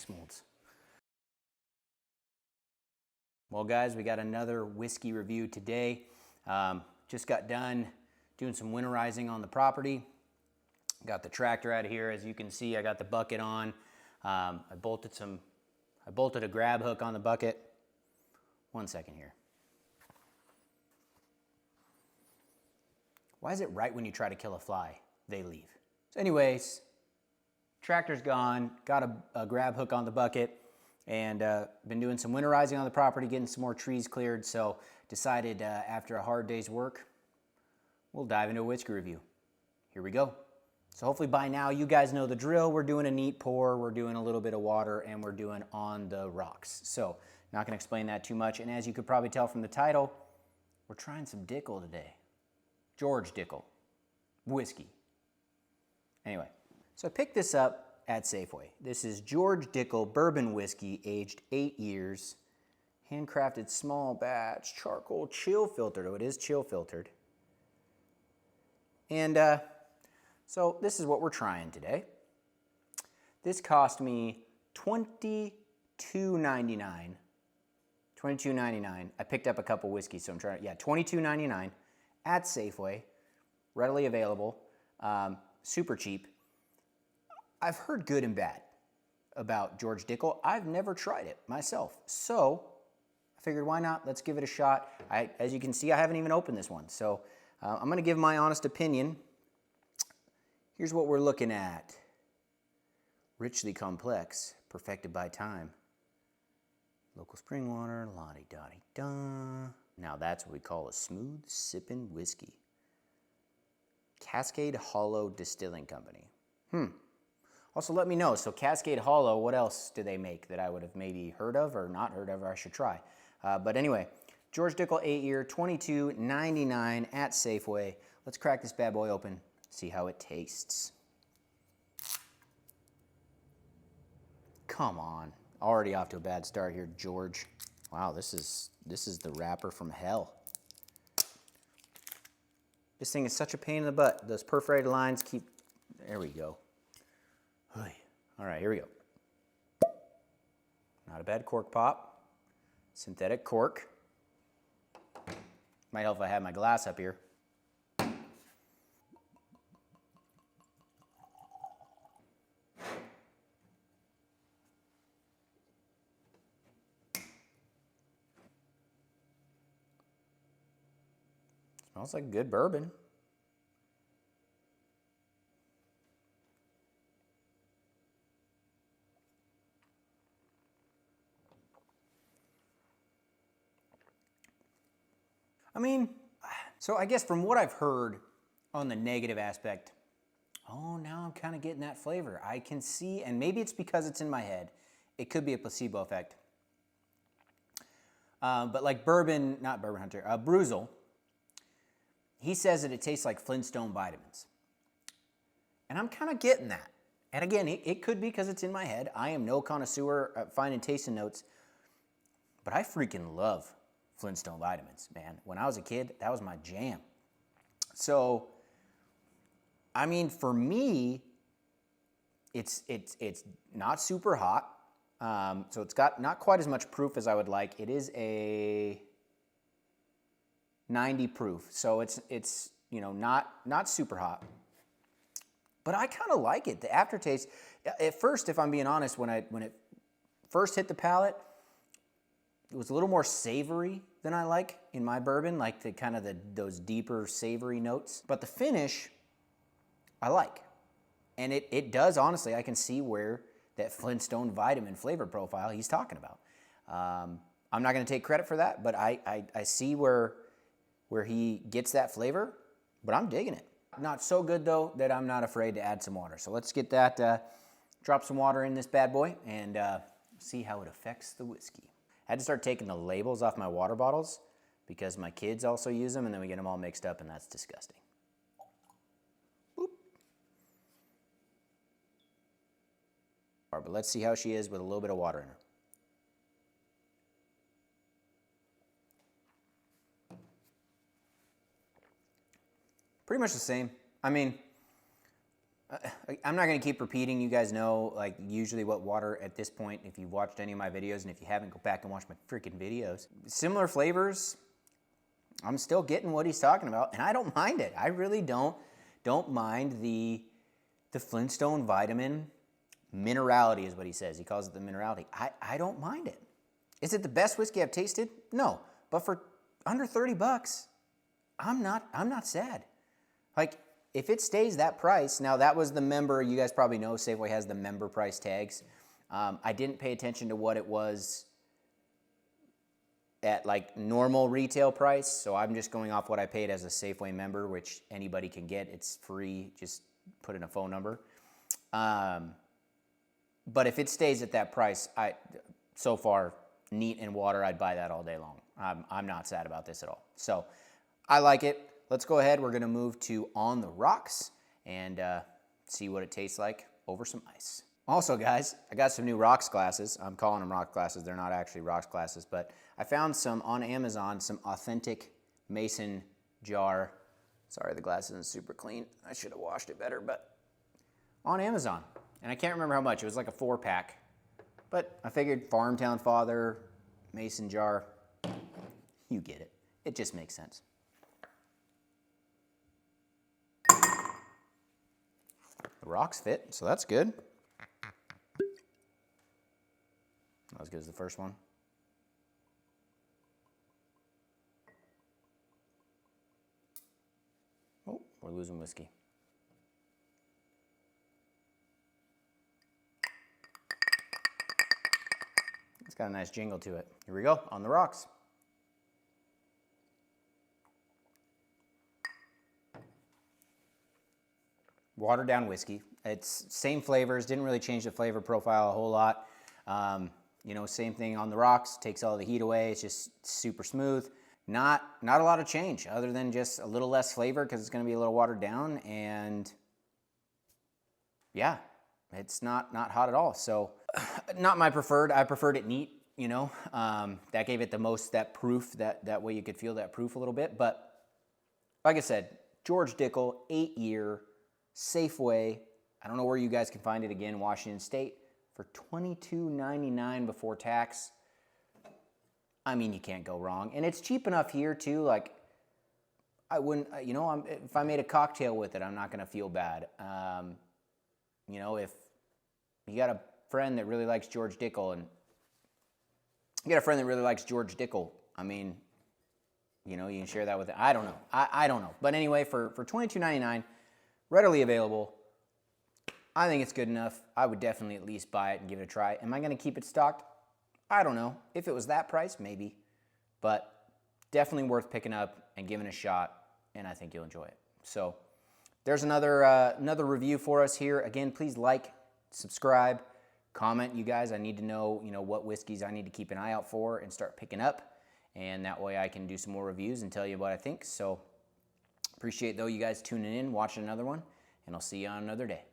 ice molds. Well, guys, we got another whiskey review today. Just got done doing some winterizing on the property. Got the tractor out of here. As you can see, I got the bucket on. I bolted a grab hook on the bucket. 1 second here. Why is it right when you try to kill a fly, they leave? So anyways, tractor's gone, got a grab hook on the bucket, and been doing some winterizing on the property, getting some more trees cleared, so decided after a hard day's work, we'll dive into a whiskey review. Here we go. So hopefully by now you guys know the drill. We're doing a neat pour, we're doing a little bit of water, and we're doing on the rocks. So not gonna explain that too much, and as you could probably tell from the title, we're trying some Dickel today. George Dickel, whiskey. Anyway, so I picked this up at Safeway. This is George Dickel bourbon whiskey, aged 8 years, handcrafted small batch, charcoal chill filtered. Oh, it is chill filtered. And so this is what we're trying today. This cost me $22.99. $22.99. I picked up a couple whiskeys, so I'm trying. Yeah, $22.99 at Safeway, readily available, super cheap. I've heard good and bad about George Dickel. I've never tried it myself, so I figured why not? Let's give it a shot. As you can see, I haven't even opened this one, so I'm going to give my honest opinion. Here's what we're looking at. Richly complex, perfected by time. Local spring water, la-di-da-di-da. Now that's what we call a smooth sipping whiskey. Cascade Hollow Distilling Company. Also let me know, so Cascade Hollow, what else do they make that I would have maybe heard of or not heard of, or I should try? But anyway, George Dickel 8 year, $22.99 at Safeway. Let's crack this bad boy open, see how it tastes. Come on, already off to a bad start here, George. Wow, this is the wrapper from hell. This thing is such a pain in the butt. Those perforated lines keep, there we go. All right, here we go. Not a bad cork pop. Synthetic cork. Might help if I had my glass up here. Smells like good bourbon. I mean, so I guess from what I've heard on the negative aspect, oh, now I'm kind of getting that flavor. I can see, and maybe it's because it's in my head. It could be a placebo effect. But like bourbon, not Bourbon Hunter, Bruzel, he says that it tastes like Flintstone vitamins. And I'm kind of getting that. And again, it could be because it's in my head. I am no connoisseur at finding tasting notes, but I freaking love Flintstone vitamins, man. When I was a kid, that was my jam. So, I mean, for me, it's not super hot. So it's got not quite as much proof as I would like. It is a 90 proof, so it's you know not super hot. But I kind of like it. The aftertaste, at first, if I'm being honest, when it first hit the palate, it was a little more savory than I like in my bourbon, like the kind of those deeper savory notes. But the finish, I like. And it does, honestly, I can see where that Flintstone vitamin flavor profile he's talking about. I'm not gonna take credit for that, but I see where he gets that flavor, but I'm digging it. Not so good though that I'm not afraid to add some water. So let's get that, drop some water in this bad boy and see how it affects the whiskey. I had to start taking the labels off my water bottles because my kids also use them and then we get them all mixed up and that's disgusting. Boop. All right, but let's see how she is with a little bit of water in her. Pretty much the same. I mean, I'm not going to keep repeating. You guys know, like, usually what water at this point, if you've watched any of my videos, and if you haven't, go back and watch my freaking videos. Similar flavors, I'm still getting what he's talking about, and I don't mind it. I really don't mind the Flintstone vitamin minerality is what he says. He calls it the minerality. I don't mind it. Is it the best whiskey I've tasted? No, but for under 30 bucks, I'm not sad. Like, if it stays that price, now that was the member, you guys probably know Safeway has the member price tags. I didn't pay attention to what it was at like normal retail price, so I'm just going off what I paid as a Safeway member, which anybody can get. It's free, just put in a phone number. But if it stays at that price, so far, neat and water, I'd buy that all day long. I'm not sad about this at all. So I like it. Let's go ahead. We're going to move to On the Rocks and see what it tastes like over some ice. Also, guys, I got some new rocks glasses. I'm calling them rock glasses. They're not actually rocks glasses, but I found some on Amazon, some authentic mason jar. Sorry, the glass isn't super clean. I should have washed it better, but on Amazon. And I can't remember how much. It was like a 4-pack. But I figured Farmtown Father, mason jar, you get it. It just makes sense. The rocks fit, so that's good. Not as good as the first one. Oh, we're losing whiskey. It's got a nice jingle to it. Here we go, On the Rocks. Watered down whiskey. It's same flavors, didn't really change the flavor profile a whole lot. You know, same thing On the Rocks, takes all the heat away. It's just super smooth. Not a lot of change other than just a little less flavor because it's going to be a little watered down, and yeah, it's not hot at all. So not my preferred. I preferred it neat, you know. That gave it the most, that proof, that way you could feel that proof a little bit. But like I said, George Dickel, 8-year Safeway. I don't know where you guys can find it again, Washington State, for $22.99 before tax. I mean, you can't go wrong. And it's cheap enough here too. Like, I wouldn't, you know, if I made a cocktail with it, I'm not going to feel bad. You know, if you got a friend that really likes George Dickel, and you got a friend that really likes George Dickel, I mean, you know, you can share that with it. I don't know. I don't know. But anyway, for $22.99, readily available, I think it's good enough. I would definitely at least buy it and give it a try. Am I going to keep it stocked? I don't know. If it was that price, maybe. But definitely worth picking up and giving a shot, and I think you'll enjoy it. So there's another review for us here. Again, please like, subscribe, comment, you guys. I need to know, you know, what whiskeys I need to keep an eye out for and start picking up. And that way I can do some more reviews and tell you what I think. So appreciate, though, you guys tuning in, watching another one, and I'll see you on another day.